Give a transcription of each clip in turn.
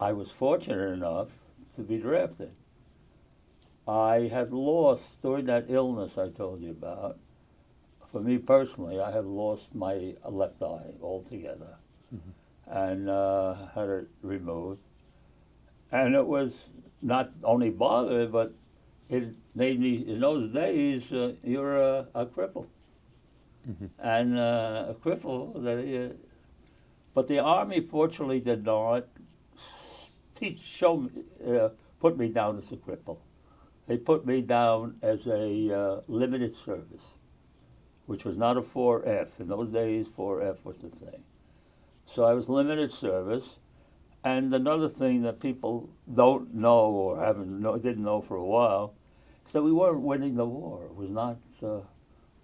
I was fortunate enough to be drafted. I had lost, during that illness I told you about, for me personally, I had lost my left eye altogether and had it removed. And it was not only bothered, but it made me, in those days, you're a cripple. And a cripple, but the Army fortunately did not put me down as a cripple. They put me down as a limited service, which was not a 4F. In those days, 4F was the thing. So I was limited service. And another thing that people don't know or didn't know for a while is that we weren't winning the war. It was not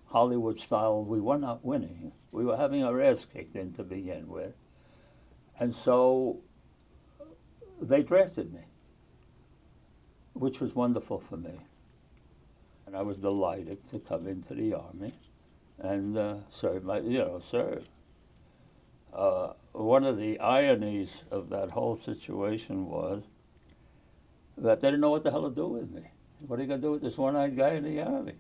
Hollywood style. We were not winning. We were having our ass kicked in to begin with. And so they drafted me, which was wonderful for me. And I was delighted to come into the Army and serve. One of the ironies of that whole situation was that they didn't know what the hell to do with me. What are you going to do with this one-eyed guy in the Army?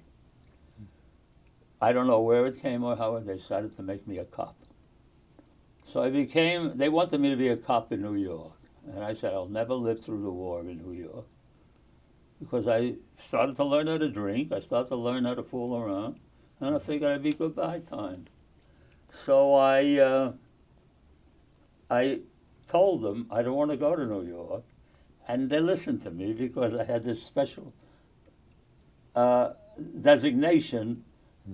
I don't know where it came or how they decided to make me a cop. So they wanted me to be a cop in New York. And I said, I'll never live through the war in New York. Because I started to learn how to drink, I started to learn how to fool around, and I figured I'd be goodbye time. So I told them I don't want to go to New York, and they listened to me because I had this special designation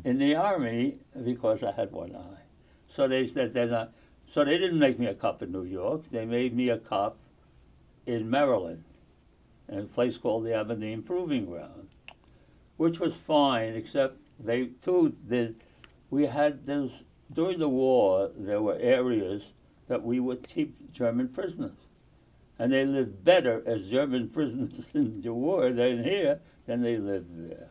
in the Army because I had one eye. So they said they're not. So they didn't make me a cop in New York. They made me a cop in Maryland, in a place called the Aberdeen Proving Ground, which was fine, except they too did. We had this during the war. There were areas that we would keep German prisoners, and they lived better as German prisoners in the war than here than they lived there.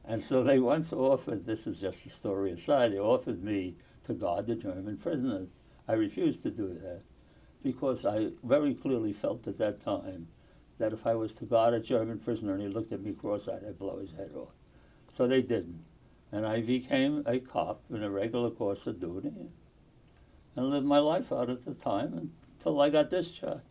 And so they once offered, this is just a story aside, they offered me to guard the German prisoners. I refused to do that because I very clearly felt at that time that if I was to guard a German prisoner and he looked at me cross-eyed, I'd blow his head off. So they didn't. And I became a cop in a regular course of duty and lived my life out at the time until I got discharged.